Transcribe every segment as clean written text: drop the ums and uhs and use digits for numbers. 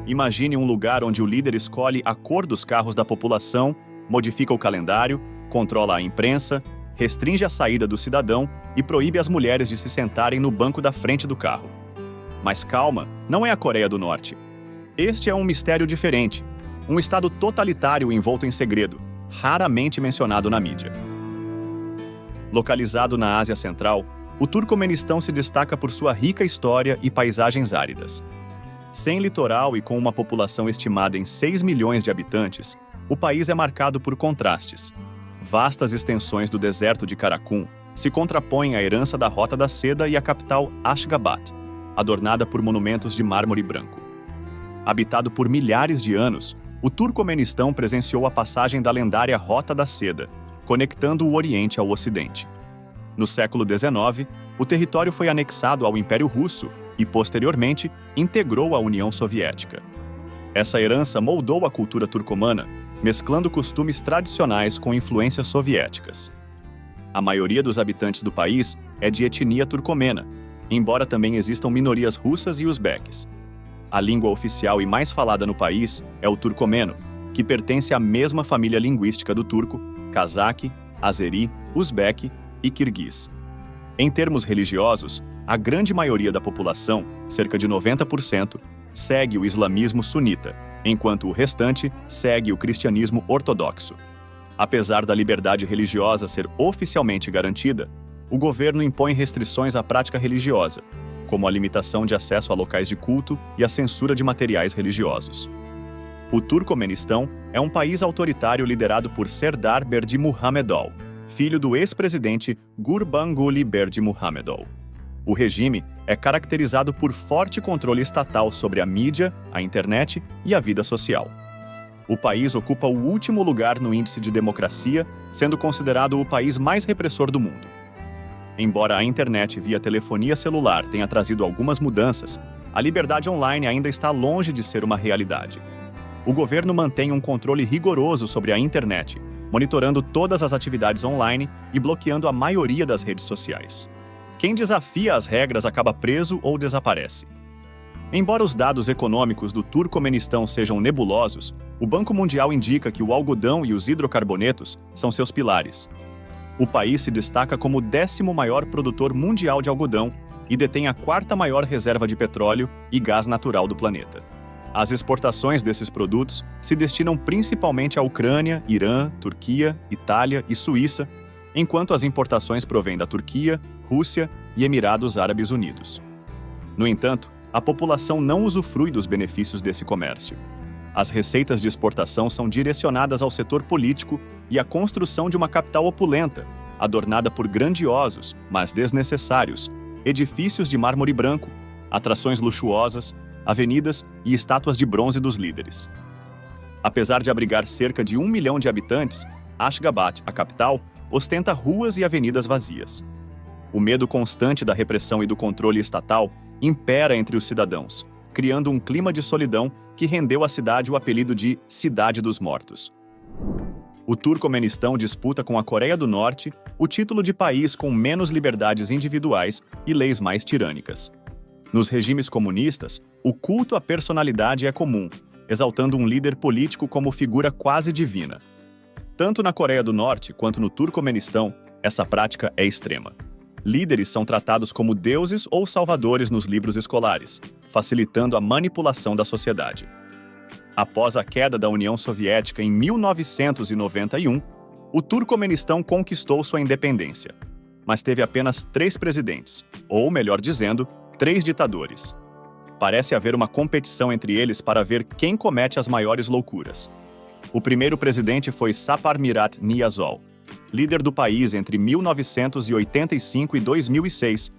Imagine um lugar onde o líder escolhe a cor dos carros da população, modifica o calendário, controla a imprensa, restringe a saída do cidadão e proíbe as mulheres de se sentarem no banco da frente do carro. Mas calma, não é a Coreia do Norte. Este é um mistério diferente, um estado totalitário envolto em segredo, raramente mencionado na mídia. Localizado na Ásia Central, o Turcomenistão se destaca por sua rica história e paisagens áridas. Sem litoral e com uma população estimada em 6 milhões de habitantes, o país é marcado por contrastes. Vastas extensões do deserto de Karakum se contrapõem à herança da Rota da Seda e à capital Ashgabat, adornada por monumentos de mármore branco. Habitado por milhares de anos, o Turcomenistão presenciou a passagem da lendária Rota da Seda, conectando o Oriente ao Ocidente. No século XIX, o território foi anexado ao Império Russo e, posteriormente, integrou a União Soviética. Essa herança moldou a cultura turcomana, mesclando costumes tradicionais com influências soviéticas. A maioria dos habitantes do país é de etnia turcomena, embora também existam minorias russas e uzbeques. A língua oficial e mais falada no país é o turcomeno, que pertence à mesma família linguística do turco, cazaque, azeri, uzbeque e kirguiz. Em termos religiosos, a grande maioria da população, cerca de 90%, segue o islamismo sunita, enquanto o restante segue o cristianismo ortodoxo. Apesar da liberdade religiosa ser oficialmente garantida, o governo impõe restrições à prática religiosa, como a limitação de acesso a locais de culto e a censura de materiais religiosos. O Turcomenistão é um país autoritário liderado por Serdar Berdimuhamedov, filho do ex-presidente Gurbanguly Berdimuhamedov. O regime é caracterizado por forte controle estatal sobre a mídia, a internet e a vida social. O país ocupa o último lugar no índice de democracia, sendo considerado o país mais repressor do mundo. Embora a internet via telefonia celular tenha trazido algumas mudanças, a liberdade online ainda está longe de ser uma realidade. O governo mantém um controle rigoroso sobre a internet, monitorando todas as atividades online e bloqueando a maioria das redes sociais. Quem desafia as regras acaba preso ou desaparece. Embora os dados econômicos do Turcomenistão sejam nebulosos, o Banco Mundial indica que o algodão e os hidrocarbonetos são seus pilares. O país se destaca como o 10º maior produtor mundial de algodão e detém a 4ª maior reserva de petróleo e gás natural do planeta. As exportações desses produtos se destinam principalmente à Ucrânia, Irã, Turquia, Itália e Suíça, enquanto as importações provêm da Turquia, Rússia e Emirados Árabes Unidos. No entanto, a população não usufrui dos benefícios desse comércio. As receitas de exportação são direcionadas ao setor político e à construção de uma capital opulenta, adornada por grandiosos, mas desnecessários, edifícios de mármore branco, atrações luxuosas, avenidas e estátuas de bronze dos líderes. Apesar de abrigar cerca de 1 milhão de habitantes, Ashgabat, a capital, ostenta ruas e avenidas vazias. O medo constante da repressão e do controle estatal impera entre os cidadãos, criando um clima de solidão que rendeu à cidade o apelido de Cidade dos Mortos. O Turcomenistão disputa com a Coreia do Norte o título de país com menos liberdades individuais e leis mais tirânicas. Nos regimes comunistas, o culto à personalidade é comum, exaltando um líder político como figura quase divina. Tanto na Coreia do Norte quanto no Turcomenistão, essa prática é extrema. Líderes são tratados como deuses ou salvadores nos livros escolares, facilitando a manipulação da sociedade. Após a queda da União Soviética em 1991, o Turcomenistão conquistou sua independência, mas teve apenas 3 presidentes, ou, melhor dizendo, 3 ditadores. Parece haver uma competição entre eles para ver quem comete as maiores loucuras. O primeiro presidente foi Saparmurat Niyazov, líder do país entre 1985 e 2006,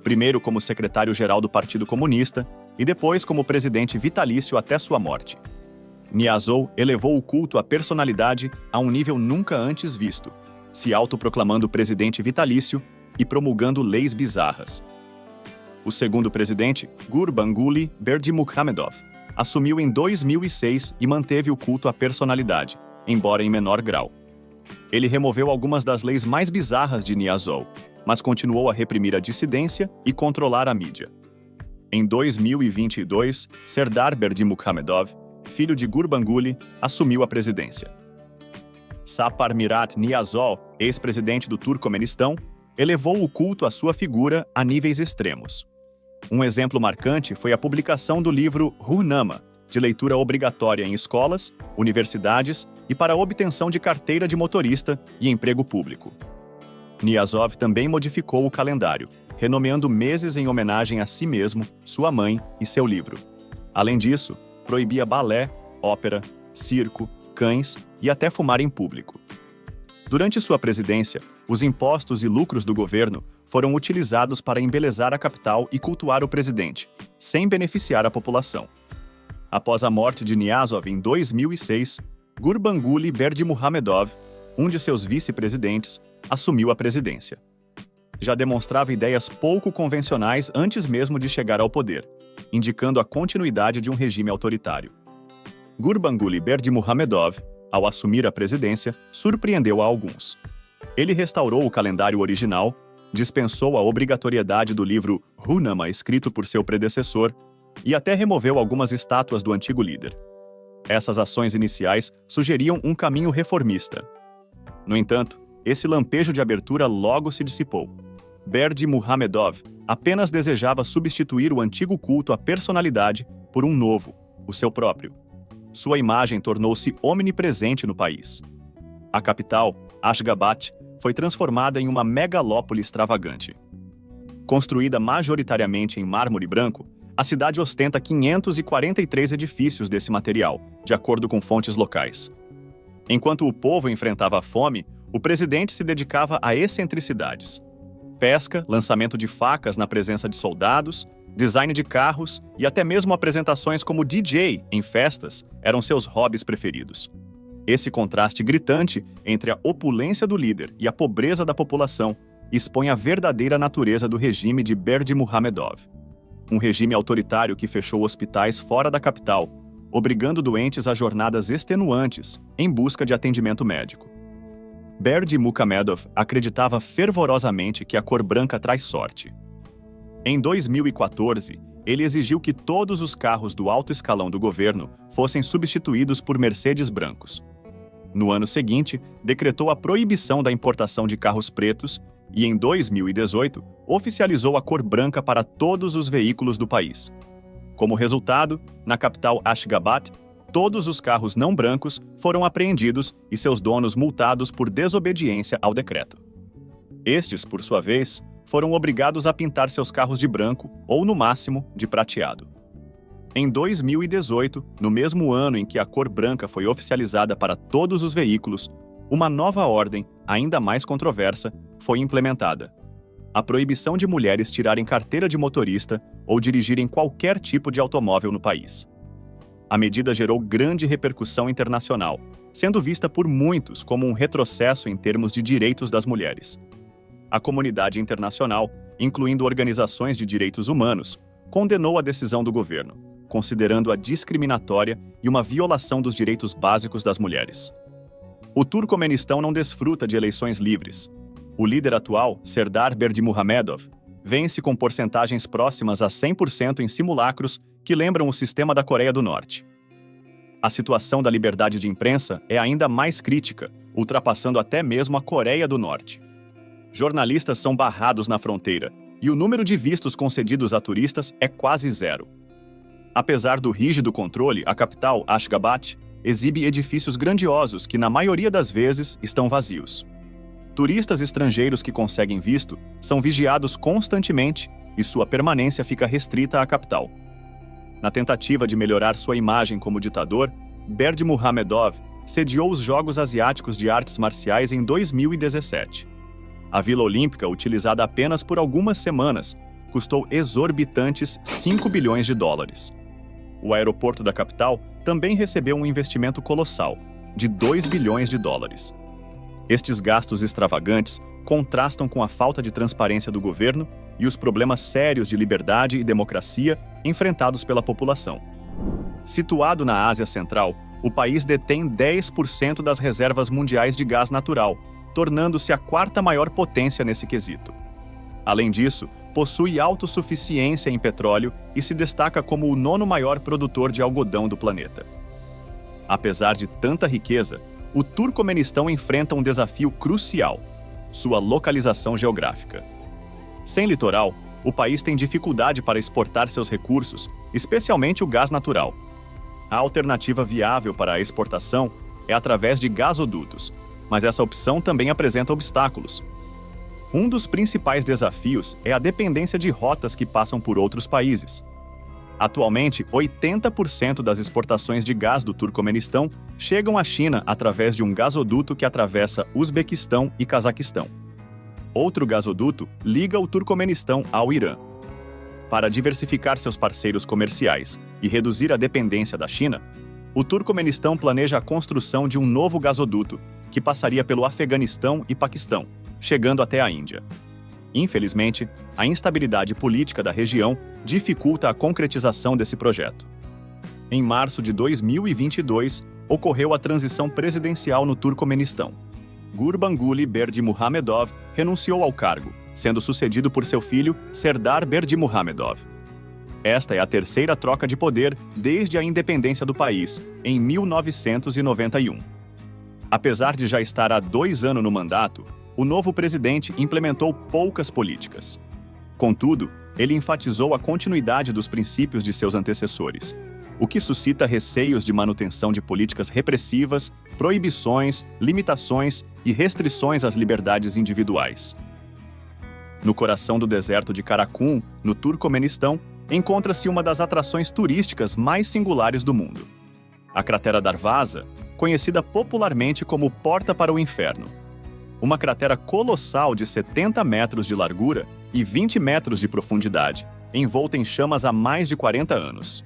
primeiro como secretário-geral do Partido Comunista e depois como presidente vitalício até sua morte. Niyazov elevou o culto à personalidade a um nível nunca antes visto, se autoproclamando presidente vitalício e promulgando leis bizarras. O segundo presidente, Gurbanguly Berdimuhamedov, assumiu em 2006 e manteve o culto à personalidade, embora em menor grau. Ele removeu algumas das leis mais bizarras de Niyazov, mas continuou a reprimir a dissidência e controlar a mídia. Em 2022, Serdar Berdimuhamedov, filho de Gurbanguly, assumiu a presidência. Saparmurat Niyazov, ex-presidente do Turcomenistão, elevou o culto à sua figura a níveis extremos. Um exemplo marcante foi a publicação do livro Ruhnama, de leitura obrigatória em escolas, universidades e para a obtenção de carteira de motorista e emprego público. Niyazov também modificou o calendário, renomeando meses em homenagem a si mesmo, sua mãe e seu livro. Além disso, proibia balé, ópera, circo, cães e até fumar em público. Durante sua presidência, os impostos e lucros do governo foram utilizados para embelezar a capital e cultuar o presidente, sem beneficiar a população. Após a morte de Niyazov em 2006, Gurbanguly Berdimuhamedov, um de seus vice-presidentes, assumiu a presidência. Já demonstrava ideias pouco convencionais antes mesmo de chegar ao poder, indicando a continuidade de um regime autoritário. Gurbanguly Berdimuhamedov, ao assumir a presidência, surpreendeu a alguns. Ele restaurou o calendário original, dispensou a obrigatoriedade do livro Ruhnama escrito por seu predecessor e até removeu algumas estátuas do antigo líder. Essas ações iniciais sugeriam um caminho reformista. No entanto, esse lampejo de abertura logo se dissipou. Berdimuhamedov apenas desejava substituir o antigo culto à personalidade por um novo, o seu próprio. Sua imagem tornou-se omnipresente no país. A capital, Ashgabat, foi transformada em uma megalópole extravagante. Construída majoritariamente em mármore branco, a cidade ostenta 543 edifícios desse material, de acordo com fontes locais. Enquanto o povo enfrentava a fome, o presidente se dedicava a excentricidades. Pesca, lançamento de facas na presença de soldados, design de carros e até mesmo apresentações como DJ em festas eram seus hobbies preferidos. Esse contraste gritante entre a opulência do líder e a pobreza da população expõe a verdadeira natureza do regime de Berdimuhamedov. Um regime autoritário que fechou hospitais fora da capital, obrigando doentes a jornadas extenuantes em busca de atendimento médico. Berdimuhamedov acreditava fervorosamente que a cor branca traz sorte. Em 2014, ele exigiu que todos os carros do alto escalão do governo fossem substituídos por Mercedes brancos. No ano seguinte, decretou a proibição da importação de carros pretos e, em 2018, oficializou a cor branca para todos os veículos do país. Como resultado, na capital Ashgabat, todos os carros não brancos foram apreendidos e seus donos multados por desobediência ao decreto. Estes, por sua vez, foram obrigados a pintar seus carros de branco ou, no máximo, de prateado. Em 2018, no mesmo ano em que a cor branca foi oficializada para todos os veículos, uma nova ordem, ainda mais controversa, foi implementada. A proibição de mulheres tirarem carteira de motorista ou dirigirem qualquer tipo de automóvel no país. A medida gerou grande repercussão internacional, sendo vista por muitos como um retrocesso em termos de direitos das mulheres. A comunidade internacional, incluindo organizações de direitos humanos, condenou a decisão do governo, considerando-a discriminatória e uma violação dos direitos básicos das mulheres. O Turcomenistão não desfruta de eleições livres. O líder atual, Serdar Berdimuhamedov, vence com porcentagens próximas a 100% em simulacros que lembram o sistema da Coreia do Norte. A situação da liberdade de imprensa é ainda mais crítica, ultrapassando até mesmo a Coreia do Norte. Jornalistas são barrados na fronteira e o número de vistos concedidos a turistas é quase zero. Apesar do rígido controle, a capital, Ashgabat, exibe edifícios grandiosos que, na maioria das vezes, estão vazios. Turistas estrangeiros que conseguem visto são vigiados constantemente e sua permanência fica restrita à capital. Na tentativa de melhorar sua imagem como ditador, Berdimuhamedov sediou os Jogos Asiáticos de Artes Marciais em 2017. A Vila Olímpica, utilizada apenas por algumas semanas, custou exorbitantes $5 bilhões. O aeroporto da capital também recebeu um investimento colossal, de $2 bilhões. Estes gastos extravagantes contrastam com a falta de transparência do governo e os problemas sérios de liberdade e democracia enfrentados pela população. Situado na Ásia Central, o país detém 10% das reservas mundiais de gás natural, tornando-se a quarta maior potência nesse quesito. Além disso, possui autossuficiência em petróleo e se destaca como o nono maior produtor de algodão do planeta. Apesar de tanta riqueza, o Turcomenistão enfrenta um desafio crucial: sua localização geográfica. Sem litoral, o país tem dificuldade para exportar seus recursos, especialmente o gás natural. A alternativa viável para a exportação é através de gasodutos, mas essa opção também apresenta obstáculos. Um dos principais desafios é a dependência de rotas que passam por outros países. Atualmente, 80% das exportações de gás do Turcomenistão chegam à China através de um gasoduto que atravessa Uzbequistão e Cazaquistão. Outro gasoduto liga o Turcomenistão ao Irã. Para diversificar seus parceiros comerciais e reduzir a dependência da China, o Turcomenistão planeja a construção de um novo gasoduto que passaria pelo Afeganistão e Paquistão, chegando até a Índia. Infelizmente, a instabilidade política da região dificulta a concretização desse projeto. Em março de 2022, ocorreu a transição presidencial no Turcomenistão. Gurbanguly Berdimuhamedov renunciou ao cargo, sendo sucedido por seu filho Serdar Berdimuhamedov. Esta é a terceira troca de poder desde a independência do país, em 1991. Apesar de já estar há 2 anos no mandato, o novo presidente implementou poucas políticas. Contudo, ele enfatizou a continuidade dos princípios de seus antecessores, o que suscita receios de manutenção de políticas repressivas, proibições, limitações e restrições às liberdades individuais. No coração do deserto de Karakum, no Turcomenistão, encontra-se uma das atrações turísticas mais singulares do mundo. A cratera Darvaza, conhecida popularmente como Porta para o Inferno. Uma cratera colossal de 70 metros de largura e 20 metros de profundidade, envolta em chamas há mais de 40 anos.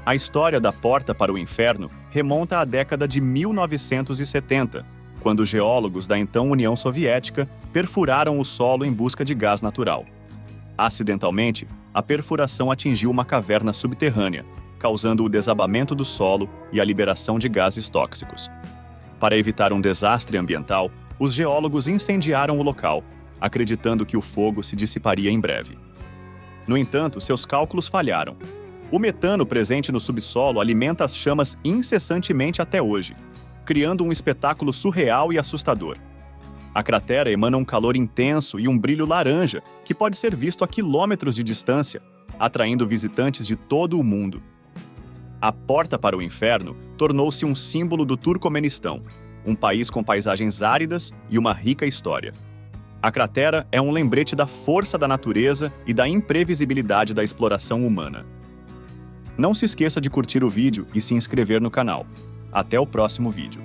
A história da Porta para o Inferno remonta à década de 1970, quando geólogos da então União Soviética perfuraram o solo em busca de gás natural. Acidentalmente, a perfuração atingiu uma caverna subterrânea, causando o desabamento do solo e a liberação de gases tóxicos. Para evitar um desastre ambiental, os geólogos incendiaram o local, acreditando que o fogo se dissiparia em breve. No entanto, seus cálculos falharam. O metano presente no subsolo alimenta as chamas incessantemente até hoje, criando um espetáculo surreal e assustador. A cratera emana um calor intenso e um brilho laranja que pode ser visto a quilômetros de distância, atraindo visitantes de todo o mundo. A Porta para o Inferno tornou-se um símbolo do Turcomenistão, um país com paisagens áridas e uma rica história. A cratera é um lembrete da força da natureza e da imprevisibilidade da exploração humana. Não se esqueça de curtir o vídeo e se inscrever no canal. Até o próximo vídeo.